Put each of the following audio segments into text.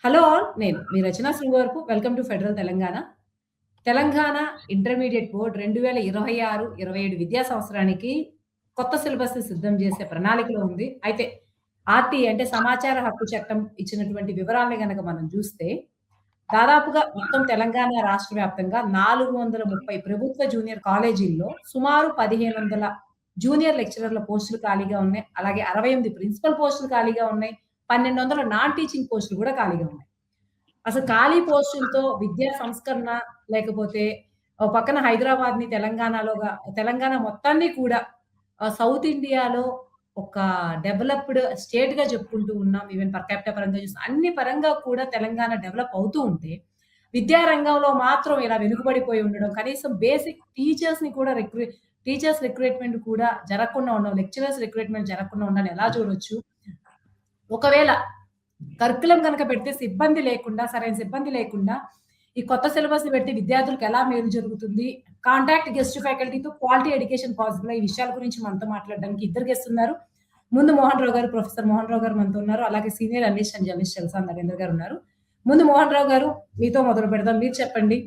Hello all. నేను మీ Rachana Srungavarapu. Welcome to federal Telangana. Telangana intermediate board 2026, 27 విద్యా సంవత్సరానికి కొత్త సిలబస్‌ని సిద్ధం చేసే ప్రణాళికలో ఉంది. అయితే ఆర్‌టీఐ అంటే సమాచార హక్కు చట్టం ఇచ్చినటువంటి వివరాల్ని గనక మనం చూస్తే, దాదాపుగా మొత్తం తెలంగాణ రాష్ట్ర వ్యాప్తంగా 430 ప్రభుత్వ జూనియర్ కాలేజీల్లో సుమారు 1500 జూనియర్ లెక్చరర్ల పోస్టులు ఖాళీగా ఉన్నాయి. అలాగే 68 ప్రిన్సిపల్ పోస్టులు ఖాళీగా ఉన్నాయి. 1200 నాన్ టీచింగ్ పోస్టులు కూడా ఖాళీగా ఉన్నాయి. అసలు ఖాళీ పోస్టులతో విద్యా సంస్కరణ లేకపోతే ఓ పక్కన హైదరాబాద్‌ని తెలంగాణ మొత్తాన్ని కూడా సౌత్ ఇండియాలో ఒక డెవలప్డ్ స్టేట్‌గా చెప్పుకుంటూ ఉన్నాం. ఈవెన్ పర్ క్యాపిటా పరంగా చూసిన అన్ని పరంగా కూడా తెలంగాణ డెవలప్ అవుతూ ఉంటే, విద్యా రంగంలో మాత్రం ఇలా వెనుకబడిపోయి ఉండడం, కనీసం బేసిక్ టీచర్స్ రిక్రూట్‌మెంట్ కూడా జరగకుండా ఉండడం, లెక్చరర్స్ రిక్రూట్‌మెంట్ జరగకుండా ఉండాలని ఎలా చూడొచ్చు? ఒకవేళ కరిక్యులమ్ గనక పెడితే సరైన సిబ్బంది లేకుండా, ఈ కొత్త సిలబస్‌ని పెడితే విద్యార్థులకు ఎలా మేలు జరుగుతుంది? కాంటాక్ట్ గెస్ట్ ఫ్యాకల్టీతో క్వాలిటీ ఎడ్యుకేషన్ పాసిబులా? ఈ విషయాల గురించి మనతో మాట్లాడడానికి ఇద్దరు గెస్ట్ ఉన్నారు. ముందు మోహన్ రావు గారు, ప్రొఫెసర్ మోహన్ రావు గారు మనతో ఉన్నారు. అలాగే senior analyst and journalist Elsa Narendra గారు ఉన్నారు. ముందు మోహన్ రావు గారు, మీతో మొదలు పెడదాం. మీరు చెప్పండి.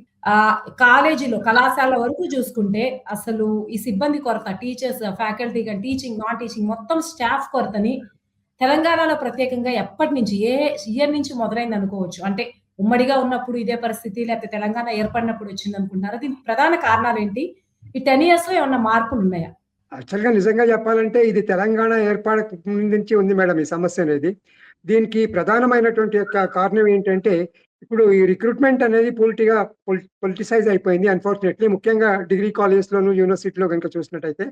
కాలేజీలో, కళాశాల వరకు చూసుకుంటే అసలు ఈ సిబ్బంది కొరత, టీచర్స్, ఫ్యాకల్టీ గాని, టీచింగ్, నాన్ టీచింగ్ మొత్తం స్టాఫ్ కొరతని తెలంగాణలో ప్రత్యేకంగా ఎప్పటినుంచి, ఏ ఇయర్ నుంచి మొదలైందనుకోవచ్చు? అంటే ఉమ్మడిగా ఉన్నప్పుడు ఇదే పరిస్థితి, లేకపోతే తెలంగాణ ఏర్పడినప్పుడు వచ్చిందనుకుంటున్నారా? దీనికి ప్రధాన కారణాలేంటి? ఈ 10 ఇయర్స్‌లో ఏమన్నా మార్పులున్నాయా? యాక్చువల్‌గా నిజంగా చెప్పాలంటే ఇది తెలంగాణ ఏర్పడక ముందు నుంచి ఉంది మేడం ఈ సమస్య అనేది. దీనికి ప్రధానమైనటువంటి యొక్క కారణం ఏంటంటే, ఇప్పుడు ఈ రిక్రూట్‌మెంట్ అనేది పూర్తిగా పొలిటిసైజ్ అయిపోయింది అన్‌ఫార్చునేట్‌లీ. ముఖ్యంగా డిగ్రీ కాలేజెస్‌లోను, యూనివర్సిటీలో గనుక చూసినట్టయితే.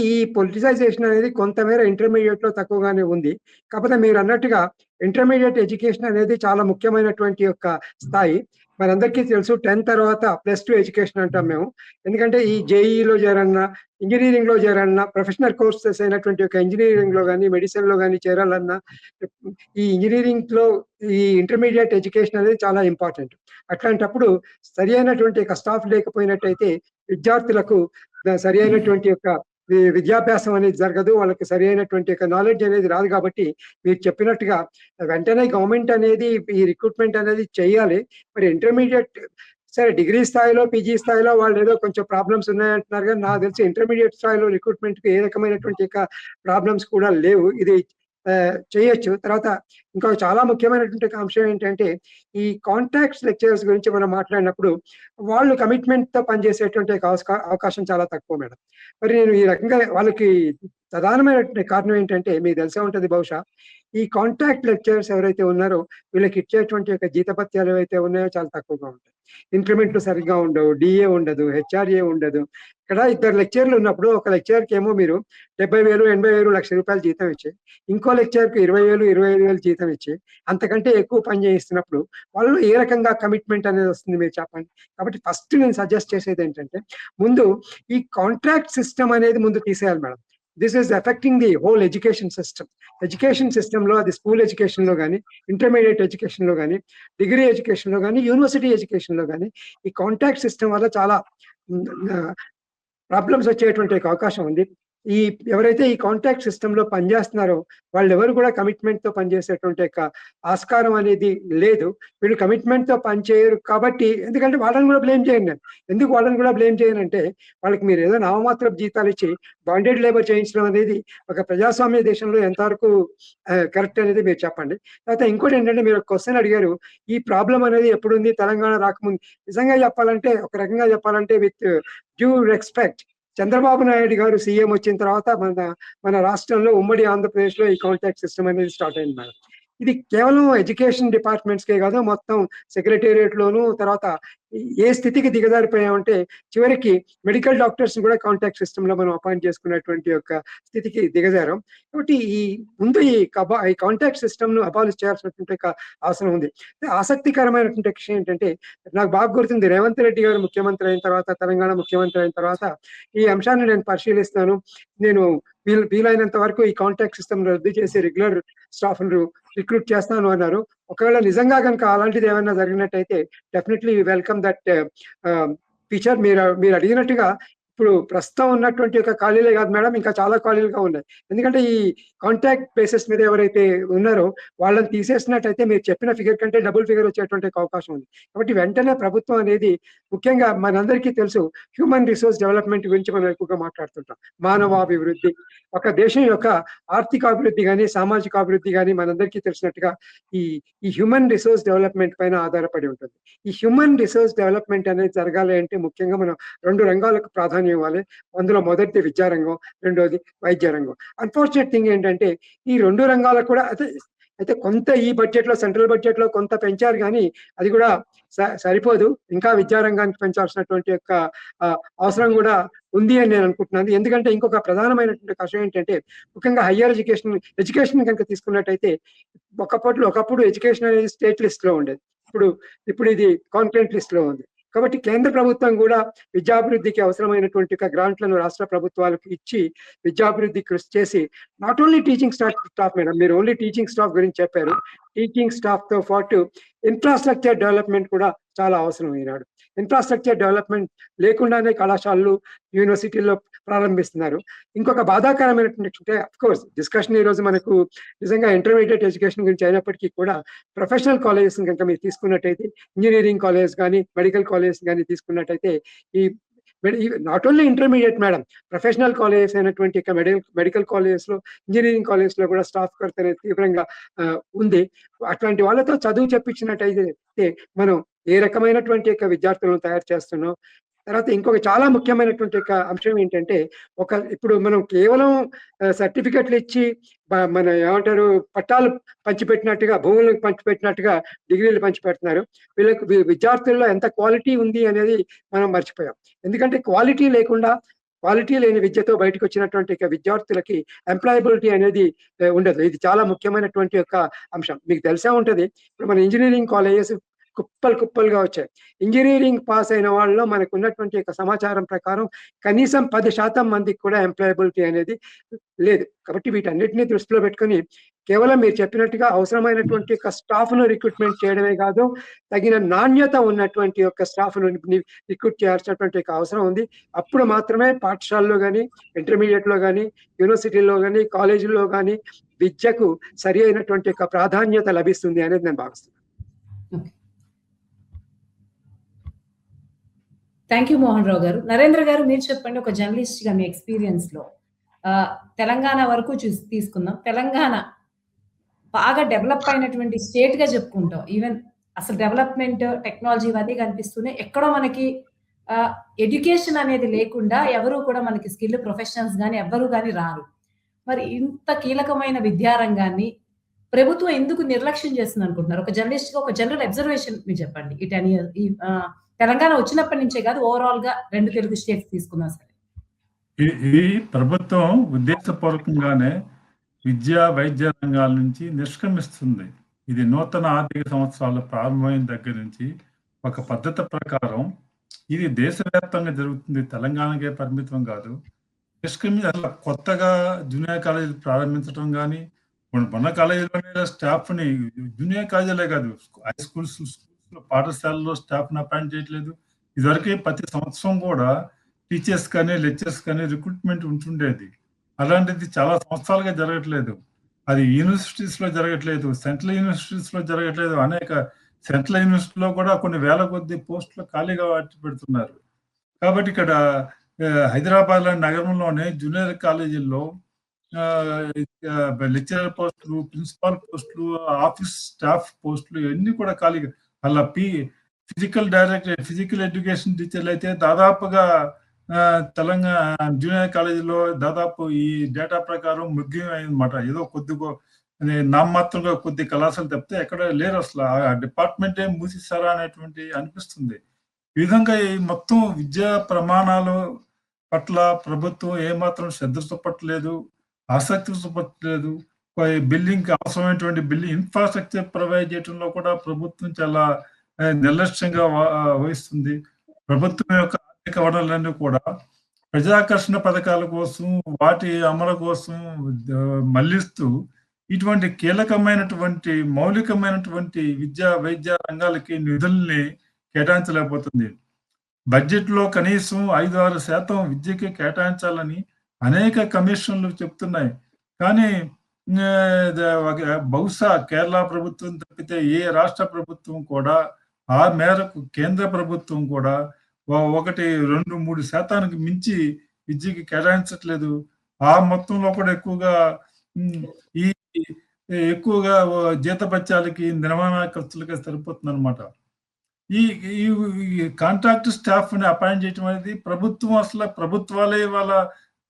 ఈ పొలిటిసైజేషన్ అనేది కొంతమేర ఇంటర్మీడియేట్‌లో తక్కువగానే ఉంది. కాకపోతే మీరన్నట్టుగా ఇంటర్మీడియేట్ ఎడ్యుకేషన్ అనేది చాలా ముఖ్యమైనటువంటి యొక్క స్థాయి. మనందరికీ తెలుసు 10 తర్వాత +2 ఎడ్యుకేషన్ అంటాం మేము. ఎందుకంటే ఈ జేఈఈలో చేరాలన్నా, ఇంజినీరింగ్‌లో చేరాలన్నా, ప్రొఫెషనల్ కోర్సెస్ అయినటువంటి ఒక ఇంజినీరింగ్‌లో గాని, మెడిసిన్‌లో గాని చేరాలన్నా, ఈ ఇంజినీరింగ్‌లో ఈ ఇంటర్మీడియేట్ ఎడ్యుకేషన్ అనేది చాలా ఇంపార్టెంట్. అట్లాంటప్పుడు సరి అయినటువంటి యొక్క స్టాఫ్ లేకపోయినట్టయితే విద్యార్థులకు సరి అయినటువంటి యొక్క విద్యాభ్యాసం అనేది జరగదు. వాళ్ళకి సరి అయినటువంటి యొక్క నాలెడ్జ్ అనేది రాదు కాబట్టి, మీరు చెప్పినట్టుగా వెంటనే గవర్నమెంట్ అనేది ఈ రిక్రూట్‌మెంట్ అనేది చేయాలి. మరి ఇంటర్మీడియేట్ సరే డిగ్రీ స్థాయిలో, పీజీ స్థాయిలో వాళ్ళేదో కొంచెం ప్రాబ్లమ్స్ ఉన్నాయంటున్నారు గానీ, నాకు తెలిసి ఇంటర్మీడియేట్ స్థాయిలో రిక్రూట్‌మెంట్‌కి ఏ రకమైనటువంటి యొక్క ప్రాబ్లమ్స్ కూడా లేవు. ఇది చేయొచ్చు. తర్వాత ఇంకొక చాలా ముఖ్యమైనటువంటి ఒక అంశం ఏంటంటే, ఈ కాంట్రాక్ట్స్ లెక్చరర్స్ గురించి మనం మాట్లాడినప్పుడు, వాళ్ళు కమిట్మెంట్‌తో పనిచేసేటువంటి ఒక అవకాశం చాలా తక్కువ మేడం. మరి నేను ఈ రకంగా వాళ్ళకి ప్రధానమైనటువంటి కారణం ఏంటంటే, మీకు తెలిసే ఉంటది బహుశా. ఈ కాంట్రాక్ట్ లెక్చరర్స్ ఎవరైతే ఉన్నారో, వీళ్ళకి ఇచ్చేటువంటి యొక్క జీతభత్యాలు ఏవైతే ఉన్నాయో చాలా తక్కువగా ఉంటాయి. ఇంక్రిమెంట్లు సరిగ్గా ఉండవు. డీఏ ఉండదు. హెచ్ఆర్ఏ ఉండదు. ఇక్కడ ఇద్దరు లెక్చరర్లు ఉన్నప్పుడు, ఒక లెక్చరర్‌కేమో మీరు 70,000, 80,000, ₹1,00,000 జీతం ఇచ్చి, ఇంకో లెక్చరర్‌కి 20,000, 25,000 జీతం ఇచ్చి, అంతకంటే ఎక్కువ పని చేయిస్తున్నప్పుడు, వాళ్ళలో ఏ రకంగా కమిట్మెంట్ అనేది వస్తుంది మీరు చెప్పండి? కాబట్టి ఫస్ట్ నేను సజెస్ట్ చేసేది ఏంటంటే, ముందు ఈ కాంట్రాక్ట్ సిస్టమ్ అనేది ముందు తీసేయాలి madam. This is affecting the whole education system. Education సిస్టమ్‌లో అది స్కూల్ ఎడ్యుకేషన్‌లో గాని, ఇంటర్మీడియేట్ ఎడ్యుకేషన్‌లో గాని, డిగ్రీ ఎడ్యుకేషన్‌లో గాని, యూనివర్సిటీ ఎడ్యుకేషన్‌లో గాని, ఈ కాంట్రాక్ట్ సిస్టమ్ వల్ల చాలా ప్రాబ్లమ్స్ వచ్చేటువంటి ఒక అవకాశం ఉంది. ఎవరైతే ఈ కాంట్రాక్ట్ సిస్టమ్‌లో పనిచేస్తున్నారో, వాళ్ళెవరు కూడా కమిట్మెంట్‌తో పనిచేసేటువంటి యొక్క ఆస్కారం అనేది లేదు. వీళ్ళు కమిట్మెంట్‌తో పనిచేయరు కాబట్టి, ఎందుకంటే వాళ్ళని కూడా బ్లేమ్ చేయను నేను. ఎందుకు వాళ్ళని కూడా బ్లేమ్ చేయనంటే, వాళ్ళకి మీరు ఏదో నామమాత్రపు జీతాలిచ్చి బాండెడ్ లేబర్ చేయించడం అనేది ఒక ప్రజాస్వామ్య దేశంలో ఎంతవరకు కరెక్ట్ అనేది మీరు చెప్పండి. తర్వాత ఇంకోటి ఏంటంటే, మీరు ఒక క్వెషన్ అడిగారు. ఈ ప్రాబ్లమ్ అనేది ఎప్పుడుంది తెలంగాణ రాకముందు? నిజంగా చెప్పాలంటే, ఒక రకంగా చెప్పాలంటే with due respect, Chandrababu Naidu గారు సీఎం వచ్చిన తర్వాత మన రాష్ట్రంలో ఉమ్మడి ఆంధ్రప్రదేశ్‌లో ఈ కాంట్రాక్ట్ సిస్టమ్ అనేది స్టార్ట్ అయింది మేడం. ఇది కేవలం ఎడ్యుకేషన్ డిపార్ట్మెంట్స్‌కే కాదు, మొత్తం సెక్రటేరియట్‌లోను, తర్వాత ఏ స్థితికి దిగజారిపోయామంటే, చివరికి మెడికల్ డాక్టర్స్‌ని కూడా కాంట్రాక్ట్ సిస్టమ్‌లో మనం అపాయింట్ చేసుకునేటువంటి యొక్క స్థితికి దిగజారాం. కాబట్టి ముందు ఈ కాంట్రాక్ట్ సిస్టమ్‌ను అబాలిష్ చేయాల్సినటువంటి ఒక అవసరం ఉంది. ఆసక్తికరమైనటువంటి విషయం ఏంటంటే, నాకు బాగా గుర్తుంది రేవంత్ రెడ్డి గారు ముఖ్యమంత్రి అయిన తర్వాత, తెలంగాణ ముఖ్యమంత్రి అయిన తర్వాత ఈ అంశాన్ని నేను పరిశీలిస్తాను. నేను వీలైనంత వరకు ఈ కాంట్రాక్ట్ సిస్టమ్ రద్దు చేసి రెగ్యులర్ స్టాఫ్‌ను రిక్రూట్ చేస్తాను అన్నారు. ఒకవేళ నిజంగా గనుక అలాంటిది ఏమైనా జరిగినట్టయితే డెఫినెట్‌లీ వెల్కమ్ దట్ ఫీచర్. మీరు అడిగినట్టుగా ఇప్పుడు ప్రస్తుతం ఉన్నటువంటి ఒక ఖాళీలే కాదు మేడం, ఇంకా చాలా ఖాళీలుగా ఉన్నాయి. ఎందుకంటే ఈ కాంట్రాక్ట్ బేసిస్ మీద ఎవరైతే ఉన్నారో వాళ్ళని తీసేసినట్టయితే మీరు చెప్పిన ఫిగర్ కంటే డబుల్ ఫిగర్ వచ్చేటువంటి అవకాశం ఉంది. కాబట్టి వెంటనే ప్రభుత్వం అనేది, ముఖ్యంగా మనందరికీ తెలుసు హ్యూమన్ రిసోర్స్ డెవలప్మెంట్ గురించి మనం ఎక్కువగా మాట్లాడుతుంటాం. మానవాభివృద్ధి, ఒక దేశం యొక్క ఆర్థిక అభివృద్ధి కానీ సామాజిక అభివృద్ధి కానీ మనందరికీ తెలిసినట్టుగా ఈ ఈ హ్యూమన్ రిసోర్స్ డెవలప్మెంట్ పైన ఆధారపడి ఉంటుంది. ఈ హ్యూమన్ రిసోర్స్ డెవలప్మెంట్ అనేది జరగాలి అంటే ముఖ్యంగా మనం 2 రంగాలకు ప్రాధాన్యం ఇవ్వాలి. అందులో మొదటిది విద్యారంగం, రెండోది వైద్య రంగం. అన్ఫార్చునేట్ థింగ్ ఏంటంటే ఈ 2 రంగాలకు కూడా అయితే కొంత ఈ బడ్జెట్‌లో, సెంట్రల్ బడ్జెట్‌లో కొంత పెంచారు గానీ అది కూడా సరిపోదు. ఇంకా విద్యారంగానికి పెంచాల్సినటువంటి యొక్క అవసరం కూడా ఉంది అని నేను అనుకుంటున్నాను. ఎందుకంటే ఇంకొక ప్రధానమైనటువంటి కషం ఏంటంటే ముఖ్యంగా హైయర్ ఎడ్యుకేషన్ కనుక తీసుకున్నట్టయితే ఒకప్పుడు ఎడ్యుకేషన్ అనేది స్టేట్ లిస్ట్‌లో ఉండేది. ఇప్పుడు ఇది కాన్కరెంట్ లిస్ట్‌లో ఉంది. కాబట్టి కేంద్ర ప్రభుత్వం కూడా విద్యాభివృద్ధికి అవసరమైనటువంటి గ్రాంట్లను రాష్ట్ర ప్రభుత్వాలకు ఇచ్చి విద్యాభివృద్ధి కృషి చేసి, not only teaching staff madam, మీరు ఓన్లీ టీచింగ్ స్టాఫ్ గురించి చెప్పారు. టీచింగ్ స్టాఫ్ తో పాటు ఇన్ఫ్రాస్ట్రక్చర్ డెవలప్మెంట్ కూడా చాలా అవసరం ఈనాడు. ఇన్ఫ్రాస్ట్రక్చర్ డెవలప్మెంట్ లేకుండానే కళాశాలలు, యూనివర్సిటీల్లో ప్రారంభిస్తున్నారు. ఇంకొక బాధాకరమైనటువంటి అఫ్కోర్స్ డిస్కషన్ ఈ రోజు మనకు నిజంగా ఇంటర్మీడియట్ ఎడ్యుకేషన్ గురించి అయినప్పటికీ కూడా ప్రొఫెషనల్ కాలేజెస్ కనుక మీరు తీసుకున్నట్టయితే, ఇంజనీరింగ్ కాలేజ్ కానీ మెడికల్ కాలేజ్ కానీ తీసుకున్నట్టయితే ఈ not only intermediate madam, professional colleges అయినటువంటి మెడికల్ కాలేజెస్ లో, ఇంజనీరింగ్ కాలేజెస్ లో కూడా స్టాఫ్ కొరత అనేది తీవ్రంగా ఉంది. అట్లాంటి వాళ్ళతో చదువు చెప్పించినట్టయితే మనం ఏ రకమైనటువంటి విద్యార్థులను తయారు చేస్తున్నాం. తర్వాత ఇంకొక చాలా ముఖ్యమైనటువంటి అంశం ఏంటంటే, ఇప్పుడు మనం కేవలం సర్టిఫికెట్లు ఇచ్చి మన ఏమంటారు పట్టాలు పంచిపెట్టినట్టుగా, భూములకు పంచిపెట్టినట్టుగా డిగ్రీలు పంచిపెడుతున్నారు. వీళ్ళకి విద్యార్థుల్లో ఎంత క్వాలిటీ ఉంది అనేది మనం మర్చిపోయాం. ఎందుకంటే క్వాలిటీ లేని విద్యతో బయటకు వచ్చినటువంటి విద్యార్థులకి ఎంప్లాయబిలిటీ అనేది ఉండదు. ఇది చాలా ముఖ్యమైనటువంటి అంశం. మీకు తెలిసే ఉంటది, ఇప్పుడు మన ఇంజనీరింగ్ కాలేజెస్ కుప్పలుగా వచ్చాయి. ఇంజనీరింగ్ పాస్ అయిన వాళ్ళలో మనకు ఉన్నటువంటి సమాచారం ప్రకారం కనీసం 10% మందికి కూడా ఎంప్లాయబిలిటీ అనేది లేదు. కాబట్టి వీటన్నిటిని దృష్టిలో పెట్టుకుని కేవలం మీరు చెప్పినట్టుగా అవసరమైనటువంటి స్టాఫ్ ను రిక్రూట్మెంట్ చేయడమే కాదు, తగిన నాణ్యత ఉన్నటువంటి స్టాఫ్ ను రిక్రూట్ చేయాల్సినటువంటి అవసరం ఉంది. అప్పుడు మాత్రమే పాఠశాలలో కానీ, ఇంటర్మీడియట్ లో కానీ, యూనివర్సిటీలో కానీ, కాలేజీల్లో కానీ విద్యకు సరి అయినటువంటి ప్రాధాన్యత లభిస్తుంది అనేది నేను భావిస్తున్నాను. థ్యాంక్ యూ మోహన్ రావు గారు. నరేంద్ర గారు, మీరు చెప్పండి, ఒక జర్నలిస్ట్ గా మీ ఎక్స్పీరియన్స్ లో తెలంగాణ వరకు తీసుకుందాం. తెలంగాణ బాగా డెవలప్ అయినటువంటి స్టేట్ గా చెప్పుకుంటాం. ఈవెన్ అసలు డెవలప్మెంట్ టెక్నాలజీ అది కనిపిస్తూనే ఎక్కడో మనకి ఎడ్యుకేషన్ అనేది లేకుండా ఎవరు కూడా మనకి స్కిల్ ప్రొఫెషనల్స్ కానీ ఎవ్వరు కానీ రారు. మరి ఇంత కీలకమైన విద్యారంగాన్ని ప్రభుత్వం ఎందుకు నిర్లక్ష్యం చేస్తుంది అనుకుంటున్నారు? ఒక జర్నలిస్ట్ గా ఒక జనరల్ అబ్జర్వేషన్ మీరు చెప్పండి. ఈ 10 years తెలంగాణ వచ్చినప్పటి నుంచే కాదు, ఓవరాల్ గా 2 తెలుగు స్టేట్స్ తీసుకున్నా సరే. ఈ ప్రభుత్వం ఉద్దేశపూర్వకంగానే విద్యా వైద్య రంగాల నుంచి నిష్క్రమిస్తుంది. ఇది నూతన ఆర్థిక సంవత్సరాల ప్రారంభమైన దగ్గర నుంచి ఒక పద్ధతి ప్రకారం ఇది దేశవ్యాప్తంగా జరుగుతుంది, తెలంగాణకే పరిమితం కాదు. అసలు కొత్తగా జూనియర్ కాలేజీలు ప్రారంభించడం కానీ, మొన్న కాలేజీలోనే స్టాఫ్ని, జూనియర్ కాలేజీలే కాదు, హై స్కూల్స్, పాఠశాలలో స్టాఫ్ని అపాయింట్ చేయట్లేదు. ఇదివరకే ప్రతి సంవత్సరం కూడా టీచర్స్ కానీ లెక్చర్స్ కానీ రిక్రూట్మెంట్ ఉంటుండేది. అలాంటిది చాలా సంవత్సరాలుగా జరగట్లేదు. అది యూనివర్సిటీస్ లో జరగట్లేదు, సెంట్రల్ యూనివర్సిటీస్ లో జరగట్లేదు. అనేక సెంట్రల్ యూనివర్సిటీలో కూడా కొన్ని వేల కొద్ది పోస్టులు ఖాళీగా పెడుతున్నారు. కాబట్టి ఇక్కడ హైదరాబాద్ లాంటి నగరంలోనే జూనియర్ కాలేజీల్లో లెక్చరర్ పోస్టులు, ప్రిన్సిపాల్ పోస్టులు, ఆఫీస్ స్టాఫ్ పోస్టులు ఇవన్నీ కూడా ఖాళీగా. అలా ఫిజికల్ ఎడ్యుకేషన్ టీచర్లు అయితే దాదాపుగా తెలంగాణ జూనియర్ కాలేజీలో దాదాపు ఈ డేటా ప్రకారం ముగ్యం అయిందన్నమాట. ఏదో కొద్దిగా నామమాత్రంగా కొద్ది కళాశాలలు తప్పితే ఎక్కడ లేరు. అసలు ఆ డిపార్ట్మెంటే మూసేసారా అనేటువంటి అనిపిస్తుంది. ఈ విధంగా ఈ మొత్తం విద్యా ప్రమాణాలు పట్ల ప్రభుత్వం ఏమాత్రం శ్రద్ధ చూపట్లేదు, ఆసక్తి చూపట్లేదు. బిల్డింగ్ అవసరమైనటువంటి ఇన్ఫ్రాస్ట్రక్చర్ ప్రొవైడ్ చేయడంలో కూడా ప్రభుత్వం చాలా నిర్లక్ష్యంగా వహిస్తుంది. ప్రభుత్వం యొక్క ఆర్థిక వనరులన్నీ కూడా ప్రజాకర్షణ పథకాల కోసం, వాటి అమలు కోసం మళ్లిస్తూ ఇటువంటి కీలకమైనటువంటి మౌలికమైనటువంటి విద్యా వైద్య రంగాలకి నిధుల్ని కేటాయించలేకపోతుంది. బడ్జెట్లో కనీసం 5-6% విద్యకి కేటాయించాలని అనేక కమిషన్లు చెప్తున్నాయి. కానీ బహుశా కేరళ ప్రభుత్వం తప్పితే ఏ రాష్ట్ర ప్రభుత్వం కూడా ఆ మేరకు కేంద్ర ప్రభుత్వం కూడా 1-2-3% మించి విద్యకి కేటాయించట్లేదు. ఆ మొత్తంలో కూడా ఈ ఎక్కువగా జీతభత్యాలకి, నిర్వహణ ఖర్చులకి సరిపోతుందన్నమాట. ఈ ఈ ఈ కాంట్రాక్ట్ స్టాఫ్‌ని అపాయింట్ చేయటం అనేది ప్రభుత్వాలే వాళ్ళ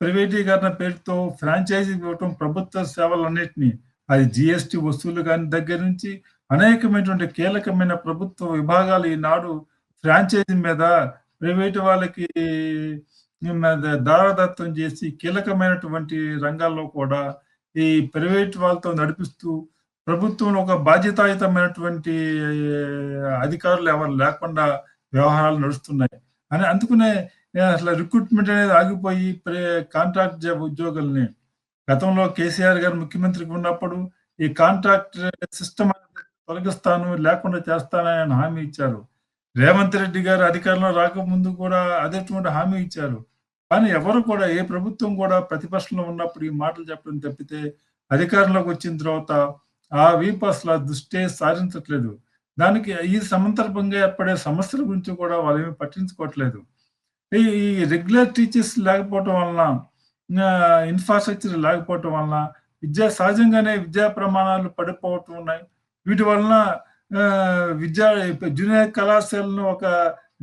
ప్రైవేటీకరణ పేరుతో ఫ్రాంచైజీ ఇవ్వటం ప్రభుత్వ సేవలన్నిటిని, అది జీఎస్టీ వసూలు గాని దగ్గర నుంచి అనేకమైనటువంటి కీలకమైన ప్రభుత్వ విభాగాలు ఈనాడు ఫ్రాంచైజీ మీద ప్రైవేట్ వాళ్ళకి దారాదత్తం చేసి కీలకమైనటువంటి రంగాల్లో కూడా ఈ ప్రైవేట్ వాళ్ళతో నడిపిస్తూ ప్రభుత్వంలో ఒక బాధ్యతాయుతమైనటువంటి అధికారులు ఎవరు లేకుండా వ్యవహారాలు నడుస్తున్నాయి. అందుకనే అసలు రిక్రూట్మెంట్ అనేది ఆగిపోయి కాంట్రాక్ట్ ఉద్యోగుల్ని గతంలో కేసీఆర్ గారు ముఖ్యమంత్రిగా ఉన్నప్పుడు ఈ కాంట్రాక్ట్ సిస్టమ్ తొలగిస్తాను, లేకుండా చేస్తానని ఆయన హామీ ఇచ్చారు. రేవంత్ రెడ్డి గారు అధికారంలో రాకముందు కూడా అదేటువంటి హామీ ఇచ్చారు. కానీ ఎవరు కూడా, ఏ ప్రభుత్వం కూడా ప్రతిపక్షంలో ఉన్నప్పుడు ఈ మాటలు చెప్పడం తప్పితే అధికారంలోకి వచ్చిన తర్వాత ఆ వీపు అసలు దృష్టి సారించట్లేదు. దానికి ఈ సమంతర్భంగా ఏర్పడే సమస్యల గురించి కూడా వాళ్ళు ఏమి పట్టించుకోవట్లేదు. ఈ రెగ్యులర్ టీచర్స్ లేకపోవటం వలన, ఇన్ఫ్రాస్ట్రక్చర్ లేకపోవటం వలన సహజంగానే విద్యా ప్రమాణాలు పడిపోవటం ఉన్నాయి. వీటి వలన జూనియర్ కళాశాలను ఒక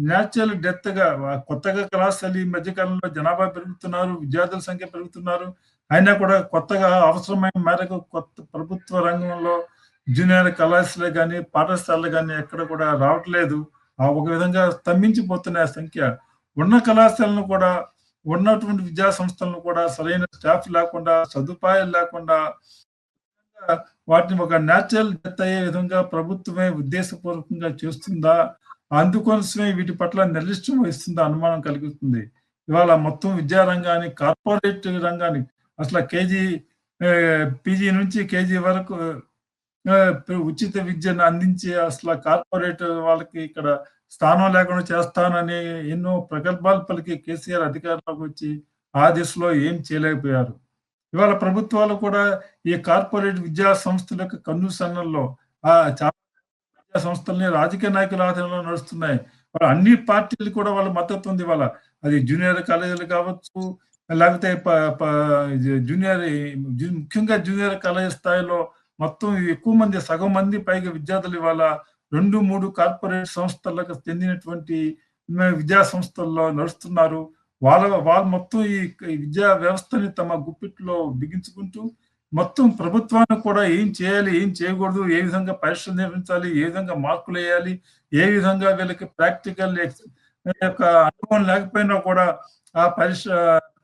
న్యాచురల్ డెత్గా, కొత్తగా కళాశాల ఈ మధ్యకాలంలో జనాభా పెరుగుతున్నారు, విద్యార్థుల సంఖ్య పెరుగుతున్నారు. అయినా కూడా కొత్తగా అవసరమైన మేరకు కొత్త ప్రభుత్వ రంగంలో జూనియర్ కళాశాలలు కానీ, పాఠశాలలు కానీ ఎక్కడ కూడా రావట్లేదు. ఒక విధంగా స్తంభించిపోతున్న సంఖ్య. ఉన్న కళాశాలను కూడా, ఉన్నటువంటి విద్యా సంస్థలను కూడా సరైన స్టాఫ్ లేకుండా, సదుపాయాలు లేకుండా వాటిని ఒక న్యాచురల్ డెత్ అయ్యే విధంగా ప్రభుత్వమే ఉద్దేశపూర్వకంగా చేస్తుందా, అందుకోసమే వీటి పట్ల నిర్లక్ష్యం వహిస్తుందా అనుమానం కలుగుతుంది. ఇవాళ మొత్తం విద్యా రంగాన్ని, కార్పొరేట్ రంగాన్ని, అసలు పీజీ నుంచి కేజీ వరకు ఉచిత విద్యను అందించి అసలు కార్పొరేట్ వాళ్ళకి ఇక్కడ స్థానం లేకుండా చేస్తానని ఎన్నో ప్రగల్భాలు పలికి కేసీఆర్ అధికారంలోకి వచ్చి ఆ దిశలో ఏం చేయలేకపోయారు. ఇవాళ ప్రభుత్వాలు కూడా ఈ కార్పొరేట్ విద్యా సంస్థల యొక్క కన్నుసన్నల్లో చాలా విద్యా సంస్థల్ని రాజకీయ నాయకుల ఆధ్వర్యంలో నడుస్తున్నాయి. అన్ని పార్టీలు కూడా వాళ్ళ మద్దతు ఉంది. ఇవాళ అది జూనియర్ కాలేజీలు కావచ్చు, లేకపోతే ముఖ్యంగా జూనియర్ కాలేజీ స్థాయిలో మొత్తం ఎక్కువ మంది, సగం మంది పైగా విద్యార్థులు ఇవాళ 2-3 కార్పొరేట్ సంస్థలకు చెందినటువంటి విద్యా సంస్థల్లో నడుస్తున్నారు. వాళ్ళు మొత్తం ఈ విద్యా వ్యవస్థని తమ గుప్పిట్లో బిగించుకుంటూ మొత్తం ప్రభుత్వాన్ని కూడా ఏం చేయాలి, ఏం చేయకూడదు, ఏ విధంగా పరీక్షలు నిర్వహించాలి, ఏ విధంగా మార్కులు వేయాలి, ఏ విధంగా వీళ్ళకి ప్రాక్టికల్ యొక్క అనుభవం లేకపోయినా కూడా ఆ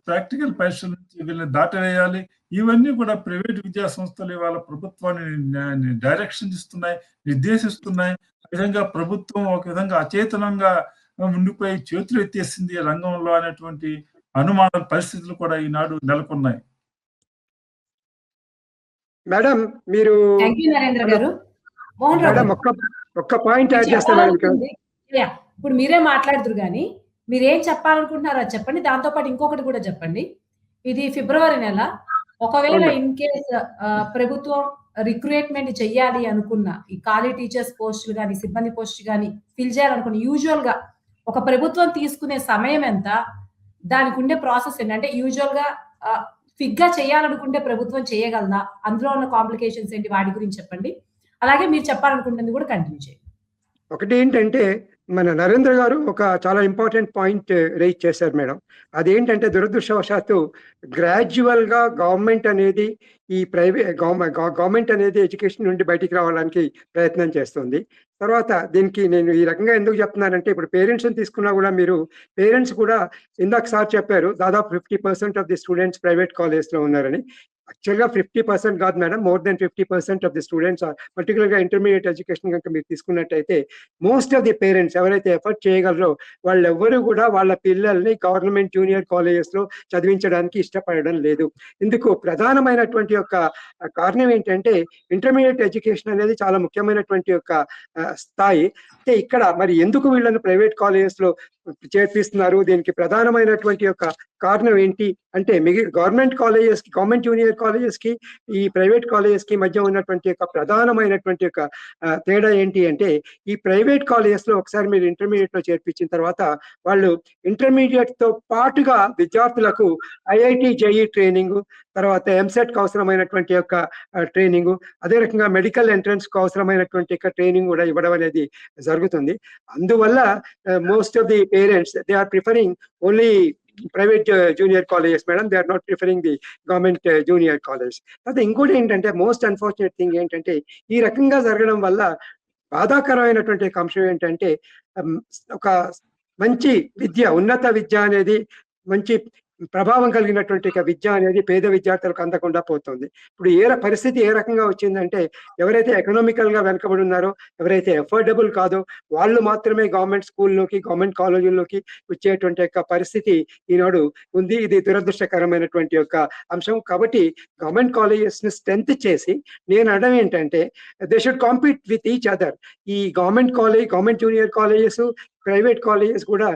ప్రాక్టికల్ పరీక్షల నుంచి వీళ్ళని దాటవేయాలి. ఇవన్నీ కూడా ప్రైవేట్ విద్యా సంస్థలు ఇవాళ ప్రభుత్వాన్ని డైరెక్షన్ ఇస్తున్నాయి, నిర్దేశిస్తున్నాయి. ఆ విధంగా ప్రభుత్వం ఒక విధంగా అచేతనంగా ఉండిపోయి చేతులు ఎత్తేసింది రంగంలో అనేటువంటి అనుమాన పరిస్థితులు కూడా ఈనాడు నెలకొన్నాయి. మేడం మీరు ఒక్క పాయింట్ యాడ్ చేస్తాను. ఇప్పుడు మీరే మాట్లాడుతురు కానీ మీరేం చెప్పాలనుకుంటున్నారో చెప్పండి. దాంతో పాటు ఇంకొకటి కూడా చెప్పండి. ఇది ఫిబ్రవరి నెల. ఒకవేళ ఇన్ కేస్ ప్రభుత్వం రిక్రూట్మెంట్ చెయ్యాలి అనుకున్న ఈ ఖాళీ టీచర్స్ పోస్టులు కానీ, సిబ్బంది పోస్ట్ కానీ ఫిల్ చేయాలనుకున్న యూజువల్ గా ఒక ప్రభుత్వం తీసుకునే సమయం ఎంత, దానికి ఉండే ప్రాసెస్ ఏంటంటే యూజువల్ గా ఫిగ్ గా చేయాలనుకుంటే ప్రభుత్వం చేయగలదా, అందులో ఉన్న కాంప్లికేషన్స్ ఏంటి, వాటి గురించి చెప్పండి. అలాగే మీరు చెప్పాలనుకుంటుంది కూడా కంటిన్యూ చేయండి. ఒకటి ఏంటంటే మన నరేంద్ర గారు ఒక చాలా ఇంపార్టెంట్ పాయింట్ రైజ్ చేశారు మేడం. అదేంటంటే దురదృష్టవశాత్తు గ్రాడ్యువల్ గా గవర్నమెంట్ అనేది ఈ గవర్నమెంట్ అనేది ఎడ్యుకేషన్ నుండి బయటికి రావడానికి ప్రయత్నం చేస్తుంది. తర్వాత దీనికి నేను ఈ రకంగా ఎందుకు చెప్తున్నానంటే, ఇప్పుడు పేరెంట్స్ని తీసుకున్నా కూడా మీరు పేరెంట్స్ కూడా ఇందాక సార్ చెప్పారు దాదాపు 50% ఆఫ్ ది స్టూడెంట్స్ ప్రైవేట్ కాలేజ్లో ఉన్నారని. యాక్చువల్గా 50% కాదు madam, more than 50% of the students పర్టికులర్గా ఇంటర్మీడియట్ ఎడ్యుకేషన్ కనుక మీరు తీసుకున్నట్టయితే మోస్ట్ ఆఫ్ ది పేరెంట్స్ ఎవరైతే ఎఫర్ట్ చేయగలరో వాళ్ళెవ్వరూ కూడా వాళ్ళ పిల్లల్ని గవర్నమెంట్ జూనియర్ కాలేజెస్లో చదివించడానికి ఇష్టపడడం లేదు. ఇందుకు ప్రధానమైనటువంటి యొక్క కారణం ఏంటంటే ఇంటర్మీడియట్ ఎడ్యుకేషన్ అనేది చాలా ముఖ్యమైనటువంటి యొక్క స్థాయి. అయితే ఇక్కడ మరి ఎందుకు వీళ్ళని ప్రైవేట్ కాలేజెస్లో చేర్పిస్తున్నారు. దీనికి ప్రధానమైనటువంటి యొక్క కారణం ఏంటి అంటే గవర్నమెంట్ జూనియర్ కాలేజెస్ కి ఈ ప్రైవేట్ కాలేజెస్ కి మధ్య ఉన్నటువంటి యొక్క ప్రధానమైనటువంటి యొక్క తేడా ఏంటి అంటే, ఈ ప్రైవేట్ కాలేజెస్ లో ఒకసారి మీరు ఇంటర్మీడియట్ లో చేర్పించిన తర్వాత వాళ్ళు ఇంటర్మీడియట్ తో పాటుగా విద్యార్థులకు ఐఐటి జేఈ ట్రైనింగ్, తర్వాత ఎంసెట్ కు అవసరమైనటువంటి యొక్క ట్రైనింగ్, అదే రకంగా మెడికల్ ఎంట్రన్స్ కు అవసరమైనటువంటి యొక్క ట్రైనింగ్ కూడా ఇవ్వడం అనేది జరుగుతుంది. అందువల్ల most of the parents they are preferring only private junior colleges madam, they are not preferring the government junior college. అయితే ఇంకోటి ఏంటంటే, మోస్ట్ అన్ఫార్చునేట్ థింగ్ ఏంటంటే, ఈ రకంగా జరగడం వల్ల బాధాకరమైనటువంటి అంశం ఏంటంటే, ఒక మంచి విద్య, ఉన్నత విద్య అనేది, మంచి ప్రభావం కలిగినటువంటి విద్య అనేది పేద విద్యార్థులకు అందకుండా పోతుంది. ఇప్పుడు పరిస్థితి ఏ రకంగా వచ్చిందంటే, ఎవరైతే ఎకనామికల్ గా వెనకబడి ఉన్నారో, ఎవరైతే ఎఫోర్డబుల్ కాదో వాళ్ళు మాత్రమే గవర్నమెంట్ స్కూల్లోకి, గవర్నమెంట్ కాలేజీల్లోకి వచ్చేటువంటి యొక్క పరిస్థితి ఈనాడు ఉంది. ఇది దురదృష్టకరమైనటువంటి యొక్క అంశం. కాబట్టి గవర్నమెంట్ కాలేజెస్ ని స్ట్రెంత్ చేసి, నేను అనడం ఏంటంటే, they should compete with each other. ఈ government junior colleges, private colleges కూడా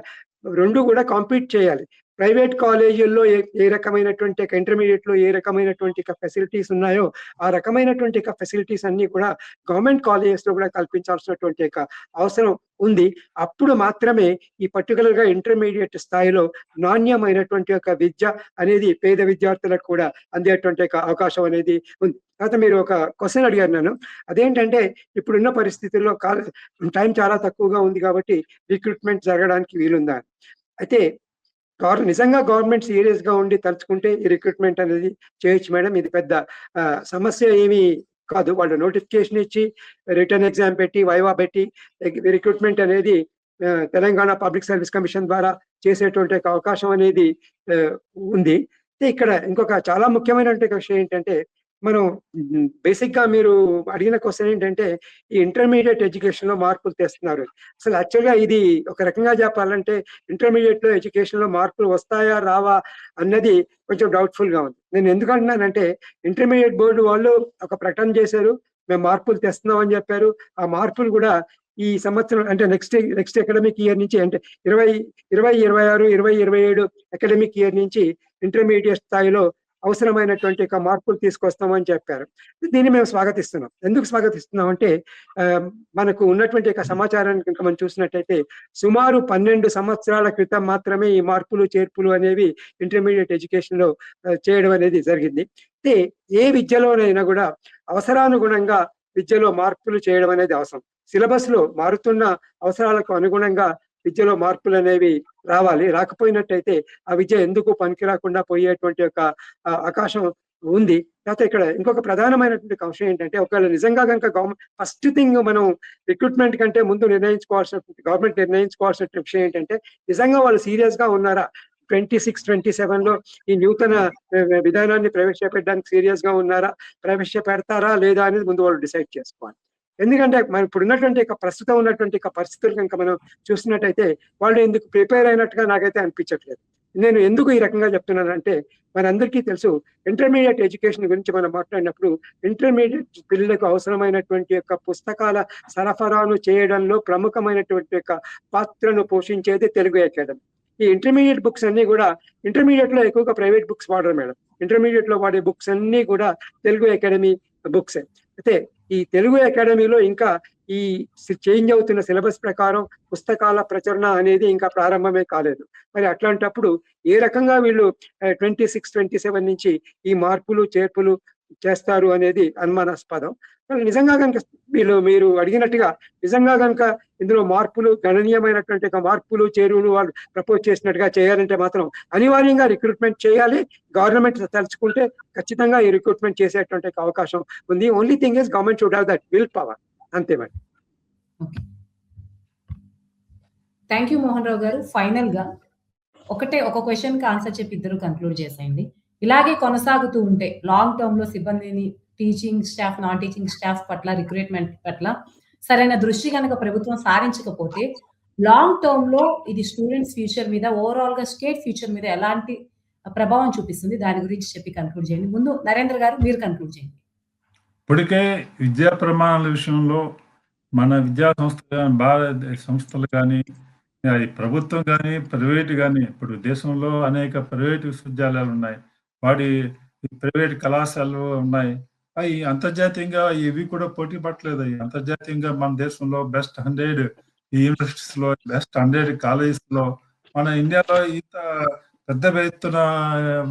రెండు కూడా కాంపీట్ చేయాలి. ప్రైవేట్ కాలేజీల్లో ఏ రకమైనటువంటి ఇంటర్మీడియట్ లో ఏ రకమైనటువంటి ఫెసిలిటీస్ ఉన్నాయో, ఆ రకమైనటువంటి ఫెసిలిటీస్ అన్ని కూడా గవర్నమెంట్ కాలేజెస్ లో కూడా కల్పించాల్సినటువంటి అవసరం ఉంది. అప్పుడు మాత్రమే ఈ పర్టికులర్ గా ఇంటర్మీడియట్ స్థాయిలో నాణ్యమైనటువంటి యొక్క విద్య అనేది పేద విద్యార్థులకు కూడా అందేటువంటి అవకాశం అనేది ఉంది. తర్వాత మీరు ఒక క్వశ్చన్ అడిగారు నన్ను, అదేంటంటే ఇప్పుడున్న పరిస్థితుల్లో టైం చాలా తక్కువగా ఉంది కాబట్టి రిక్రూట్మెంట్ జరగడానికి వీలుందా. అయితే నిజంగా గవర్నమెంట్ సీరియస్ గా ఉండి తలుచుకుంటే ఈ రిక్రూట్మెంట్ అనేది చేయొచ్చు మేడం. ఇది పెద్ద సమస్య ఏమీ కాదు. వాళ్ళు నోటిఫికేషన్ ఇచ్చి, రిటర్న్ ఎగ్జామ్ పెట్టి, వైవా పెట్టి రిక్రూట్మెంట్ అనేది తెలంగాణ పబ్లిక్ సర్వీస్ కమిషన్ ద్వారా చేసేటువంటి అవకాశం అనేది ఉంది. ఇక్కడ ఇంకొక చాలా ముఖ్యమైనటువంటి విషయం ఏంటంటే, మనం బేసిక్ గా మీరు అడిగిన క్వశ్చన్ ఏంటంటే, ఈ ఇంటర్మీడియట్ ఎడ్యుకేషన్ లో మార్పులు తెస్తున్నారు. అసలు యాక్చువల్గా ఇది ఒక రకంగా చెప్పాలంటే, ఇంటర్మీడియట్ లో ఎడ్యుకేషన్ లో మార్పులు వస్తాయా రావా అన్నది కొంచెం డౌట్ఫుల్ గా ఉంది. నేను ఎందుకు అంటున్నానంటే, ఇంటర్మీడియట్ బోర్డు వాళ్ళు ఒక ప్రకటన చేశారు, మేము మార్పులు తెస్తున్నాం అని చెప్పారు. ఆ మార్పులు కూడా ఈ సంవత్సరం అంటే నెక్స్ట్ అకాడమిక్ ఇయర్ నుంచి, అంటే 2026, 2027 అకాడమిక్ ఇయర్ నుంచి ఇంటర్మీడియట్ స్థాయిలో అవసరమైనటువంటి మార్పులు తీసుకొస్తామని చెప్పారు. దీన్ని మేము స్వాగతిస్తున్నాం. ఎందుకు స్వాగతిస్తున్నాం అంటే, మనకు ఉన్నటువంటి సమాచారాన్ని కనుక మనం చూసినట్టయితే, సుమారు 12 సంవత్సరాల క్రితం మాత్రమే ఈ మార్పులు చేర్పులు అనేవి ఇంటర్మీడియట్ ఎడ్యుకేషన్ లో చేయడం అనేది జరిగింది. అయితే ఏ విద్యలోనైనా కూడా అవసరానుగుణంగా విద్యలో మార్పులు చేయడం అనేది అవసరం. సిలబస్ లో మారుతున్న అవసరాలకు అనుగుణంగా విద్యలో మార్పులు అనేవి రావాలి. రాకపోయినట్టయితే ఆ విద్య ఎందుకు పనికి రాకుండా పోయేటువంటి యొక్క అవకాశం ఉంది. తర్వాత ఇక్కడ ఇంకొక ప్రధానమైనటువంటి అంశం ఏంటంటే, ఒకవేళ నిజంగా కనుక ఫస్ట్ థింగ్ మనం రిక్రూట్మెంట్ కంటే ముందు గవర్నమెంట్ నిర్ణయించుకోవాల్సిన విషయం ఏంటంటే, నిజంగా వాళ్ళు సీరియస్ గా ఉన్నారా, 26, 27 లో ఈ నూతన విధానాన్ని ప్రవేశపెట్టడానికి సీరియస్ గా ఉన్నారా, ప్రవేశపెడతారా లేదా అనేది ముందు వాళ్ళు డిసైడ్ చేసుకోవాలి. ఎందుకంటే మనం ఇప్పుడు ఉన్నటువంటి ప్రస్తుతం ఉన్నటువంటి పరిస్థితులు కనుక మనం చూసినట్టయితే, వాళ్ళు ఎందుకు ప్రిపేర్ అయినట్టుగా నాకైతే అనిపించట్లేదు. నేను ఎందుకు ఈ రకంగా చెప్తున్నానంటే, మనందరికీ తెలుసు, ఇంటర్మీడియట్ ఎడ్యుకేషన్ గురించి మనం మాట్లాడినప్పుడు, ఇంటర్మీడియట్ పిల్లలకు అవసరమైనటువంటి పుస్తకాల సరఫరాను చేయడంలో ప్రముఖమైనటువంటి పాత్రను పోషించేది తెలుగు అకాడమీ. ఈ ఇంటర్మీడియట్ బుక్స్ అన్ని కూడా, ఇంటర్మీడియట్ లో ఎక్కువగా ప్రైవేట్ బుక్స్ వాడరు మేడం. ఇంటర్మీడియట్ లో వాడే బుక్స్ అన్ని కూడా తెలుగు అకాడమీ బుక్స్. అయితే ఈ తెలుగు అకాడమీలో ఇంకా ఈ చేంజ్ అవుతున్న సిలబస్ ప్రకారం పుస్తకాల ప్రచురణ అనేది ఇంకా ప్రారంభమే కాలేదు. మరి అట్లాంటప్పుడు ఏ రకంగా వీళ్ళు 26, 27 నుంచి ఈ మార్పులు చేర్పులు చేస్తారు అనేది అనుమానాస్పదం. నిజంగా కనుక మీరు అడిగినట్టుగా నిజంగా కనుక ఇందులో మార్పులు, గణనీయమైనటువంటి మార్పులు చేరువులు వాళ్ళు ప్రపోజ్ చేసినట్టుగా చేయాలంటే మాత్రం అనివార్యంగా రిక్రూట్మెంట్ చేయాలి. గవర్నమెంట్ తలుచుకుంటే ఖచ్చితంగా ఈ రిక్రూట్మెంట్ చేసేటువంటి అవకాశం ఉంది. Only thing is government should have that will power. అంతే madam. Thank you Mohan Rao గారు. ఫైనల్ గా ఒక క్వశ్చన్ కి ఆన్సర్ చెప్పి ఇద్దరు కంక్లూడ్ చేసేయండి. ఇలాగే కొనసాగుతూ ఉంటే లాంగ్ టర్మ్ లో సిబ్బందిని, teaching staff, non teaching staff పట్ల, రిక్రూట్మెంట్ పట్ల సరైన దృష్టి కనుక ప్రభుత్వం సారించకపోతే, లాంగ్ టర్మ్ లో ఇది స్టూడెంట్స్ ఫ్యూచర్ మీద, ఓవరాల్ గా స్టేట్ ఫ్యూచర్ మీద ఎలాంటి ప్రభావం చూపిస్తుంది, దాని గురించి చెప్పి కన్క్లూడ్ చేయండి. ముందు నరేంద్ర గారు మీరు కన్క్లూడ్ చేయండి. ఇప్పటికే విద్యా ప్రమాణాల విషయంలో మన విద్యా సంస్థలు కానీ, భారత సంస్థలు కానీ అది ప్రభుత్వం కానీ ప్రైవేట్ కానీ ఇప్పుడు దేశంలో అనేక ప్రైవేట్ విశ్వవిద్యాలయాలు ఉన్నాయి. వాటి ప్రైవేట్ కళాశాలలు ఉన్నాయి. అవి అంతర్జాతీయంగా ఇవి కూడా పోటీ పట్టలేదు. అవి అంతర్జాతీయంగా మన దేశంలో బెస్ట్ 100 యూనివర్సిటీస్లో, బెస్ట్ 100 కాలేజెస్లో మన ఇండియాలో ఇంత పెద్ద ఎత్తున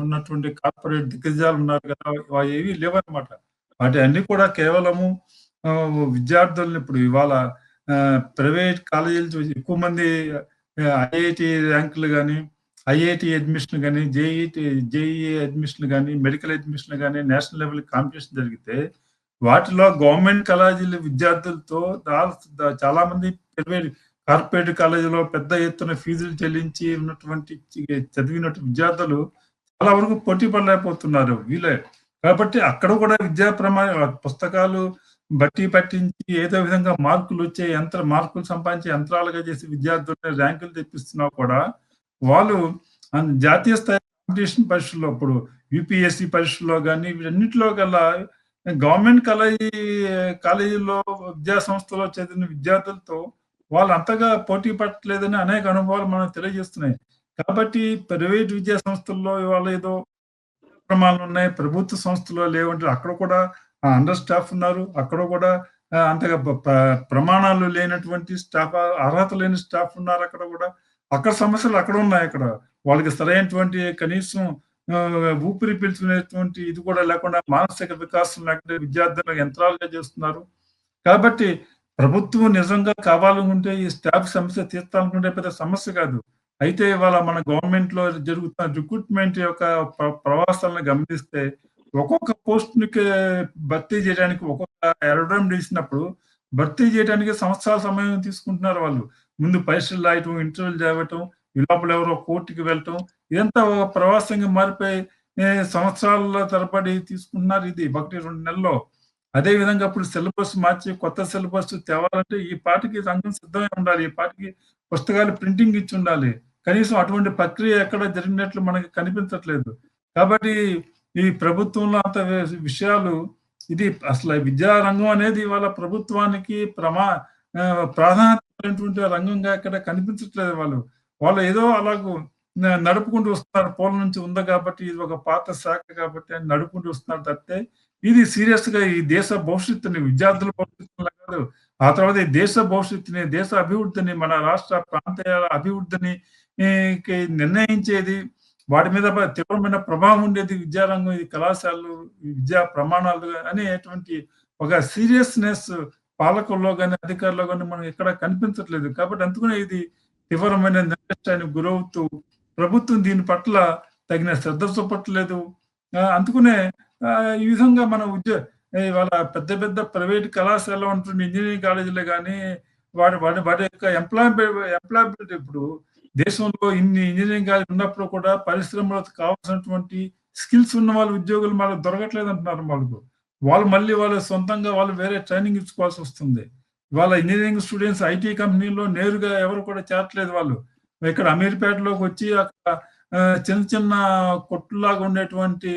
ఉన్నటువంటి కార్పొరేట్ దిగ్గజాలు ఉన్నారు కదా, అవి ఏవి లేవన్నమాట. వాటి అన్ని కూడా కేవలము విద్యార్థులను ఇప్పుడు ఇవాళ ప్రైవేట్ కాలేజీలు చూసి ఎక్కువ మంది ఐఐటి ర్యాంకులు కానీ, ఐఐటి అడ్మిషన్ కానీ, జేఈఈ అడ్మిషన్ కానీ, మెడికల్ అడ్మిషన్ కానీ, నేషనల్ లెవెల్ కాంపిటీషన్ జరిగితే వాటిలో గవర్నమెంట్ కాలేజీల విద్యార్థులతో చాలా మంది ప్రైవేట్ కార్పొరేట్ కాలేజీలో పెద్ద ఎత్తున ఫీజులు చెల్లించి ఉన్నటువంటి చదివినట్టు విద్యార్థులు చాలా వరకు పోటీ పడలేకపోతున్నారు వీళ్ళే. కాబట్టి అక్కడ కూడా విద్యా పుస్తకాలు బట్టి పట్టించి ఏదో విధంగా మార్కులు వచ్చే మార్కులు సంపాదించే యంత్రాలుగా చేసి విద్యార్థులని ర్యాంకులు తెప్పిస్తున్నా కూడా వాళ్ళు జాతీయ స్థాయి కాంపిటీషన్ పరీక్షల్లో ఇప్పుడు యూపీఎస్సీ పరీక్షల్లో కానీ వీటన్నిటిలో గల గవర్నమెంట్ కాలేజీల్లో విద్యా సంస్థలో చదివిన విద్యార్థులతో వాళ్ళు అంతగా పోటీ పట్టలేదని అనేక అనుభవాలు మనకు తెలియజేస్తున్నాయి. కాబట్టి ప్రైవేట్ విద్యా సంస్థల్లో ఇవాళ ఏదో ప్రమాణాలు ఉన్నాయి, ప్రభుత్వ సంస్థలో లేవంటే అక్కడ కూడా అండర్ స్టాఫ్ ఉన్నారు. అక్కడ కూడా అంతగా ప్రమాణాలు లేనటువంటి స్టాఫ్, అర్హత లేని స్టాఫ్ ఉన్నారు. అక్కడ కూడా అక్కడ సమస్యలు అక్కడ ఉన్నాయి. అక్కడ వాళ్ళకి సరైనటువంటి కనీసం ఊపిరి పీల్చుకునేటువంటి ఇది కూడా లేకుండా మానసిక వికాసం లేకుండా విద్యార్థులకు యంత్రాలుగా చేస్తున్నారు. కాబట్టి ప్రభుత్వం నిజంగా కావాలనుకుంటే ఈ స్టాఫ్ సమస్య తీర్చాలనుకుంటే పెద్ద సమస్య కాదు. అయితే ఇవాళ మన గవర్నమెంట్ లో జరుగుతున్న రిక్రూట్మెంట్ యొక్క ప్రవాసాలను గమనిస్తే ఒక్కొక్క పోస్ట్ ని భర్తీ చేయడానికి ఒక్కొక్క ఎరడం చేసినప్పుడు భర్తీ చేయడానికి సంవత్సరాల సమయం తీసుకుంటున్నారు. వాళ్ళు ముందు పరీక్షలు రాయటం, ఇంటర్వ్యూలు చేయటం, ఈ లోపల ఎవరో కోర్టుకి వెళ్ళటం, ఇదంతా ఒక ప్రవాసంగా మారిపోయి సంవత్సరాల తరబడి తీసుకుంటున్నారు. ఇది 1-2 నెలల్లో. అదే విధంగా ఇప్పుడు సిలబస్ మార్చి కొత్త సిలబస్ తేవాలంటే ఈ పాటికి రంగం సిద్ధమై ఉండాలి. ఈ పాటికి పుస్తకాలు ప్రింటింగ్ ఇచ్చి ఉండాలి. కనీసం అటువంటి ప్రక్రియ ఎక్కడ జరిగినట్లు మనకి కనిపించట్లేదు. కాబట్టి ఈ ప్రభుత్వంలో అంత విషయాలు ఇది అసలు విద్యా రంగం అనేది ఇవాళ ప్రభుత్వానికి ప్రాధాన్యత రంగంగా ఇక్కడ కనిపించట్లేదు. వాళ్ళు ఏదో అలాగూ నడుపుకుంటూ వస్తున్నారు. పూల నుంచి ఉంది కాబట్టి ఇది ఒక పాత శాఖ కాబట్టి అని నడుపుకుంటూ వస్తున్నారు తప్పితే ఇది సీరియస్ గా ఈ దేశ భవిష్యత్తుని, విద్యార్థుల భవిష్యత్తుని కాదు, ఆ తర్వాత ఈ దేశ భవిష్యత్తుని, దేశ అభివృద్ధిని, మన రాష్ట్ర ప్రాంతాల అభివృద్ధిని నిర్ణయించేది, వాటి మీద తీవ్రమైన ప్రభావం ఉండేది విద్యారంగం, ఈ కళాశాలలు, విద్యా ప్రమాణాలు అనేటువంటి ఒక సీరియస్నెస్ పాలకుల్లో కానీ అధికారుల్లో కానీ మనం ఎక్కడ కనిపించట్లేదు. కాబట్టి అందుకనే ఇది తీవ్రమైన నిర్లక్ష్యానికి గురవుతూ ప్రభుత్వం దీని పట్ల తగిన శ్రద్ధ చూపట్లేదు. అందుకనే ఈ విధంగా మన ఇవాళ పెద్ద పెద్ద ప్రైవేట్ కళాశాలలో ఉంటున్న ఇంజనీరింగ్ కాలేజీలు కానీ వాటి యొక్క ఎంప్లాయబిలిటీ ఇప్పుడు దేశంలో ఇన్ని ఇంజనీరింగ్ కాలేజీలు ఉన్నప్పుడు కూడా పరిశ్రమలకు కావాల్సినటువంటి స్కిల్స్ ఉన్న వాళ్ళు ఉద్యోగులు మనకు దొరకట్లేదు అంటున్నారు. వాళ్ళు మళ్ళీ సొంతంగా వేరే ట్రైనింగ్ ఇచ్చుకోవాల్సి వస్తుంది. ఇవాళ ఇంజనీరింగ్ స్టూడెంట్స్ ఐటీ కంపెనీలో నేరుగా ఎవరు కూడా చేరట్లేదు. వాళ్ళు ఇక్కడ అమీర్పేటలోకి వచ్చి అక్కడ చిన్న చిన్న కొట్టులాగా ఉండేటువంటి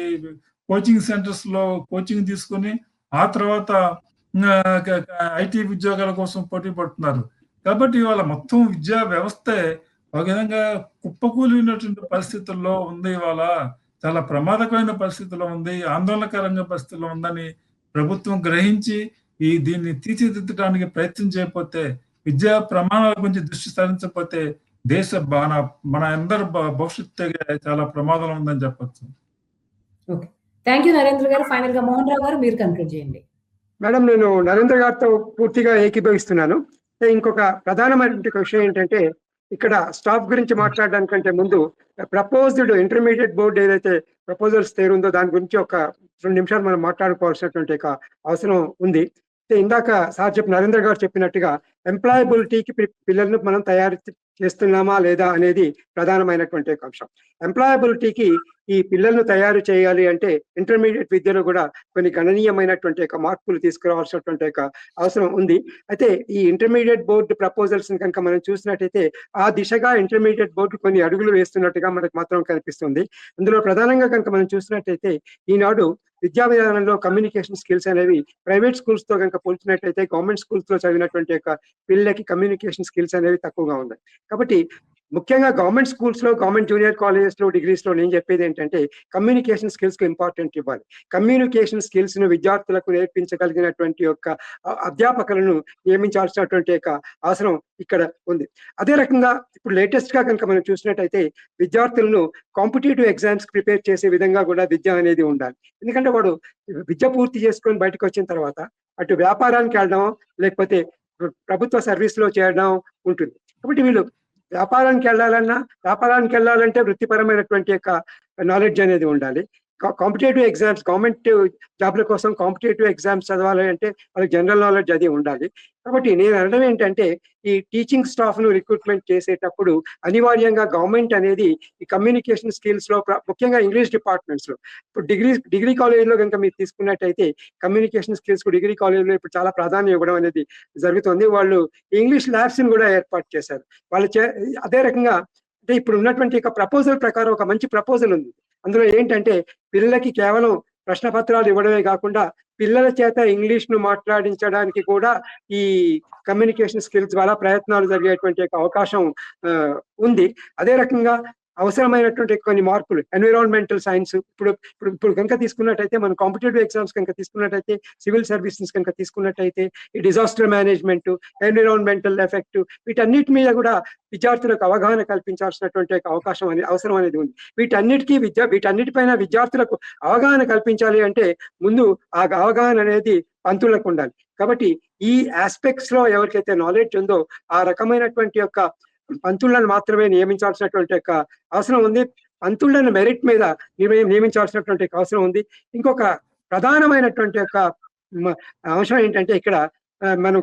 కోచింగ్ సెంటర్స్ లో కోచింగ్ తీసుకొని ఆ తర్వాత ఐటీ ఉద్యోగాల కోసం పోటీ పడుతున్నారు. కాబట్టి ఇవాళ మొత్తం విద్యా వ్యవస్థే ఒక విధంగా కుప్పకూలినటువంటి పరిస్థితుల్లో ఉంది. ఇవాళ చాలా ప్రమాదకరమైన పరిస్థితుల్లో ఉంది, ఆందోళనకరంగా పరిస్థితుల్లో ఉందని ప్రభుత్వం గ్రహించి దీన్ని తీర్చిదిద్దడానికి ప్రయత్నం చేయకపోతే, విద్యా ప్రమాణాల గురించి దృష్టి సారించకపోతే దేశ మన అందరి భవిష్యత్తు చాలా ప్రమాదంలో ఉందని చెప్పచ్చు. ఓకే, థ్యాంక్ యూ నరేంద్ర గారు. ఫైనల్ గా మోహన్ రావు గారు మీరు కన్క్లూడ్ చేయండి. మేడం, నేను నరేంద్ర గారితో పూర్తిగా ఏకీభవిస్తున్నాను. ఇంకొక ప్రధానమైనటువంటి విషయం ఏంటంటే, ఇక్కడ స్టాఫ్ గురించి మాట్లాడడానికంటే ముందు ప్రపోజ్డ్ ఇంటర్మీడియట్ బోర్డు ఏదైతే ప్రపోజల్స్ తేరుందో దాని గురించి ఒక 2 నిమిషాలు మనం మాట్లాడుకోవాల్సినటువంటి అవసరం ఉంది. ఇందాక సార్ నరేంద్ర గారు చెప్పినట్టుగా ఎంప్లాయబిలిటీకి పిల్లలను మనం తయారు చేస్తున్నామా లేదా అనేది ప్రధానమైనటువంటి అంశం. ఎంప్లాయబిలిటీకి ఈ పిల్లలను తయారు చేయాలి అంటే ఇంటర్మీడియట్ విద్యలో కూడా కొన్ని గణనీయమైనటువంటి మార్పులు తీసుకురావాల్సినటువంటి అవసరం ఉంది. అయితే ఈ ఇంటర్మీడియట్ బోర్డు ప్రపోజల్స్ కనుక మనం చూసినట్టయితే ఆ దిశగా ఇంటర్మీడియట్ బోర్డు కొన్ని అడుగులు వేస్తున్నట్టుగా మనకు మాత్రం కనిపిస్తుంది. అందులో ప్రధానంగా కనుక మనం చూసినట్టయితే ఈనాడు విద్యా విధానంలో కమ్యూనికేషన్ స్కిల్స్ అనేవి ప్రైవేట్ స్కూల్స్ తో కనుక పోల్చినట్లయితే గవర్నమెంట్ స్కూల్స్ లో చదివినటువంటి యొక్క పిల్లలకి కమ్యూనికేషన్ స్కిల్స్ అనేవి తక్కువగా ఉన్నాయి. కాబట్టి ముఖ్యంగా గవర్నమెంట్ స్కూల్స్ లో, గవర్నమెంట్ జూనియర్ కాలేజెస్ లో, డిగ్రీస్ లో నేను చెప్పేది ఏంటంటే కమ్యూనికేషన్ స్కిల్స్ కు ఇంపార్టెంట్ ఇవ్వాలి. కమ్యూనికేషన్ స్కిల్స్ ను విద్యార్థులకు నేర్పించగలిగినటువంటి యొక్క అధ్యాపకులను నియమించాల్సినటువంటి యొక్క అవసరం ఇక్కడ ఉంది. అదే రకంగా ఇప్పుడు లేటెస్ట్ గా కనుక మనం చూసినట్టయితే విద్యార్థులను కాంపిటేటివ్ ఎగ్జామ్స్ ప్రిపేర్ చేసే విధంగా కూడా విద్య అనేది ఉండాలి. ఎందుకంటే వాడు విద్య పూర్తి చేసుకొని బయటకు వచ్చిన తర్వాత అటు వ్యాపారానికి వెళ్ళడం లేకపోతే ప్రభుత్వ సర్వీస్ లో చేయడం ఉంటుంది. కాబట్టి వీళ్ళు వ్యాపారానికి వెళ్ళాలంటే వృత్తిపరమైనటువంటి యొక్క నాలెడ్జ్ అనేది ఉండాలి. కాంపిటేటివ్ ఎగ్జామ్స్, గవర్నమెంట్ జాబ్ల కోసం కాంపిటేటివ్ ఎగ్జామ్స్ చదవాలి అంటే వాళ్ళకి జనరల్ నాలెడ్జ్ అది ఉండాలి. కాబట్టి నేను అనడం ఏంటంటే ఈ టీచింగ్ స్టాఫ్ ను రిక్రూట్మెంట్ చేసేటప్పుడు అనివార్యంగా గవర్నమెంట్ అనేది ఈ కమ్యూనికేషన్ స్కిల్స్ లో ముఖ్యంగా ఇంగ్లీష్ డిపార్ట్మెంట్స్ లో ఇప్పుడు డిగ్రీ కాలేజ్ లో కనుక మీరు తీసుకున్నట్టయితే కమ్యూనికేషన్ స్కిల్స్ కు డిగ్రీ కాలేజ్ లో ఇప్పుడు చాలా ప్రాధాన్యం ఇవ్వడం అనేది జరుగుతుంది. వాళ్ళు ఇంగ్లీష్ ల్యాబ్స్ ని కూడా ఏర్పాటు చేశారు. అదే రకంగా అంటే ఇప్పుడు ఉన్నటువంటి ప్రపోజల్ ప్రకారం ఒక మంచి ప్రపోజల్ ఉంది. అందులో ఏంటంటే పిల్లలకి కేవలం ప్రశ్న పత్రాలు ఇవ్వడమే కాకుండా పిల్లల చేత ఇంగ్లీష్ ను మాట్లాడించడానికి కూడా ఈ కమ్యూనికేషన్ స్కిల్స్ ద్వారా ప్రయత్నాలు జరిగేటువంటి అవకాశం ఉంది. అదే రకంగా అవసరమైనటువంటి కొన్ని మార్పులు ఎన్విరాన్మెంటల్ సైన్స్ ఇప్పుడు కనుక తీసుకున్నట్టయితే మనం కాంపిటేటివ్ ఎగ్జామ్స్ కనుక తీసుకున్నట్టయితే సివిల్ సర్వీసెస్ కనుక తీసుకున్నట్టయితే ఈ డిజాస్టర్ మేనేజ్మెంట్, ఎన్విరాన్మెంటల్ ఎఫెక్ట్ వీటన్నిటి మీద కూడా విద్యార్థులకు అవగాహన కల్పించాల్సినటువంటి అవసరం అనేది ఉంది. వీటన్నిటిపైన విద్యార్థులకు అవగాహన కల్పించాలి అంటే ముందు ఆ అవగాహన అనేది పంతులకు ఉండాలి. కాబట్టి ఈ ఆస్పెక్ట్స్ లో ఎవరికైతే నాలెడ్జ్ ఉందో ఆ రకమైనటువంటి యొక్క పంతులను మాత్రమే నియమించాల్సినటువంటి యొక్క అవసరం ఉంది. పంతులను మెరిట్ మీద నియమించాల్సినటువంటి అవసరం ఉంది. ఇంకొక ప్రధానమైనటువంటి యొక్క అంశం ఏంటంటే ఇక్కడ మనం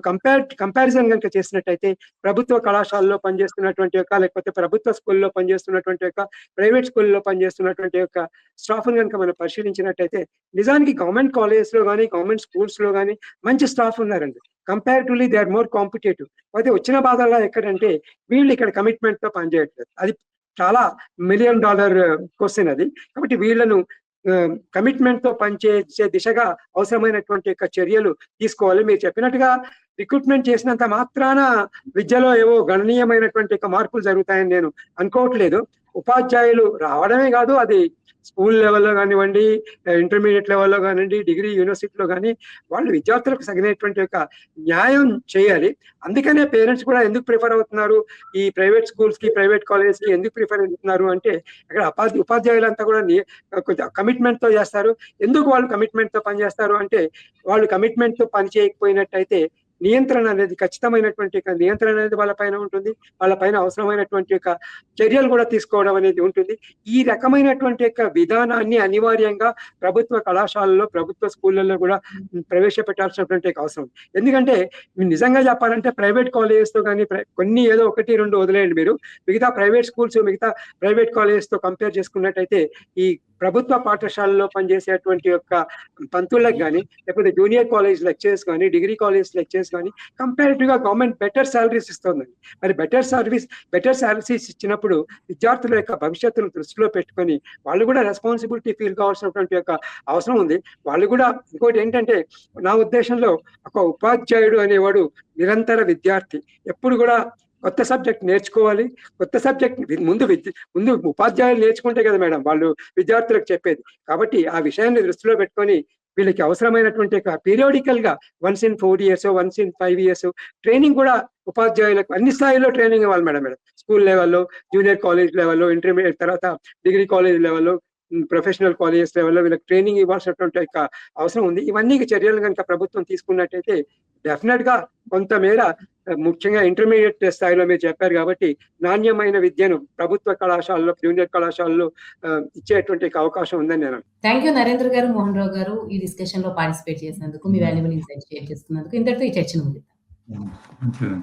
కంపారిజన్ కనుక చేసినట్టయితే ప్రభుత్వ కళాశాలలో పనిచేస్తున్నటువంటి యొక్క లేకపోతే ప్రభుత్వ స్కూల్లో పనిచేస్తున్నటువంటి యొక్క ప్రైవేట్ స్కూల్లో పనిచేస్తున్నటువంటి యొక్క స్టాఫ్ కనుక మనం పరిశీలించినట్టయితే నిజానికి గవర్నమెంట్ కాలేజెస్ లో కానీ గవర్నమెంట్ స్కూల్స్ లో కానీ మంచి స్టాఫ్ ఉన్నారండి. Comparatively they are more competitive. అయితే వచ్చిన బాధల్లో ఎక్కడంటే వీళ్ళు ఇక్కడ కమిట్మెంట్ తో పనిచేయట్లేదు. అది చాలా $1 million క్వశ్చన్ అది. కాబట్టి వీళ్ళను కమిట్మెంట్ తో పనిచేసే దిశగా అవసరమైనటువంటి యొక్క చర్యలు తీసుకోవాలి. మీరు చెప్పినట్టుగా రిక్రూట్మెంట్ చేసినంత మాత్రాన విద్యలో ఏవో గణనీయమైనటువంటి యొక్క మార్పులు జరుగుతాయని నేను అనుకోవట్లేదు. ఉపాధ్యాయులు రావడమే కాదు, అది స్కూల్ లెవెల్లో కానివ్వండి, ఇంటర్మీడియట్ లెవెల్లో కానివ్వండి, డిగ్రీ యూనివర్సిటీలో కానీ వాళ్ళు విద్యార్థులకు తగినటువంటి యొక్క న్యాయం చేయాలి. అందుకనే పేరెంట్స్ కూడా ఎందుకు ప్రిఫర్ అవుతున్నారు ఈ ప్రైవేట్ స్కూల్స్ కి, ప్రైవేట్ కాలేజెస్ కి ఎందుకు ప్రిఫర్ అవుతున్నారు అంటే అక్కడ ఉపాధ్యాయులంతా కూడా కొంచెం కమిట్మెంట్ తో చేస్తారు. ఎందుకు వాళ్ళు కమిట్మెంట్ తో పనిచేస్తారు అంటే వాళ్ళు కమిట్మెంట్ తో పని చేయకపోయినట్టయితే నియంత్రణ అనేది ఖచ్చితమైనటువంటి నియంత్రణ అనేది వాళ్ళ పైన ఉంటుంది. వాళ్ళ పైన అవసరమైనటువంటి యొక్క చర్యలు కూడా తీసుకోవడం అనేది ఉంటుంది. ఈ రకమైనటువంటి యొక్క విధానాన్ని అనివార్యంగా ప్రభుత్వ కళాశాలలో, ప్రభుత్వ స్కూళ్ళల్లో కూడా ప్రవేశపెట్టాల్సినటువంటి అవసరం. ఎందుకంటే నిజంగా చెప్పాలంటే ప్రైవేట్ కాలేజెస్ తో కానీ కొన్ని ఏదో 1-2 వదిలేయండి, మీరు మిగతా ప్రైవేట్ స్కూల్స్, మిగతా ప్రైవేట్ కాలేజెస్ తో కంపేర్ చేసుకున్నట్టయితే ఈ ప్రభుత్వ పాఠశాలలో పనిచేసేటువంటి యొక్క పంతులకు కానీ లేకపోతే జూనియర్ కాలేజ్ లెక్చర్స్ కానీ, డిగ్రీ కాలేజ్ లెక్చర్స్ కానీ కంపారిటివ్ గా గవర్నమెంట్ బెటర్ సాలరీస్ ఇస్తుందండి. మరి బెటర్ సాలరీస్ ఇచ్చినప్పుడు విద్యార్థుల యొక్క భవిష్యత్తును దృష్టిలో పెట్టుకొని వాళ్ళు కూడా రెస్పాన్సిబిలిటీ ఫీల్ కావాల్సినటువంటి యొక్క అవసరం ఉంది. వాళ్ళు కూడా ఇంకోటి ఏంటంటే నా ఉద్దేశంలో ఒక ఉపాధ్యాయుడు అనేవాడు నిరంతర విద్యార్థి. ఎప్పుడు కూడా కొత్త సబ్జెక్ట్ నేర్చుకోవాలి. కొత్త సబ్జెక్ట్ ముందు ఉపాధ్యాయులు నేర్చుకుంటే కదా మేడం వాళ్ళు విద్యార్థులకు చెప్పేది. కాబట్టి ఆ విషయాన్ని దృష్టిలో పెట్టుకొని వీళ్ళకి అవసరమైనటువంటి పీరియాడికల్ గా once in 4 years, once in 5 years training కూడా ఉపాధ్యాయులకు అన్ని స్థాయిలో ట్రైనింగ్ ఇవ్వాలి మేడం. స్కూల్ లెవెల్లో, జూనియర్ కాలేజ్ లెవెల్లో, ఇంటర్మీడియట్ తర్వాత డిగ్రీ కాలేజ్ లెవెల్లో, ప్రొఫెషనల్ కాలేజెస్ లెవెల్లో వీళ్ళకి ట్రైనింగ్ ఇవ్వాల్సినటువంటి అవసరం ఉంది. ఇవన్నీ చర్యలు కనుక ప్రభుత్వం తీసుకున్నట్టయితే డెఫినెట్ గా కొంతమేర ముఖ్యంగా ఇంటర్మీడియట్ స్థాయిలో మీరు చెప్పారు కాబట్టి నాణ్యమైన విద్యను ప్రభుత్వ కళాశాలలో, జూనియర్ కళాశాలలో ఇచ్చేటువంటి అవకాశం ఉందని నేను. థ్యాంక్ యూ నరేంద్ర గారు, మోహన్ రావు గారు ఈ డిస్కషన్ లో పార్టిసిపేట్ చేసినందుకు, మీ వాల్యుబుల్ ఇన్సైట్స్ షేర్ చేసుకున్నందుకు. ఇంతటితో ఈ చర్చను ముగిద్దాం.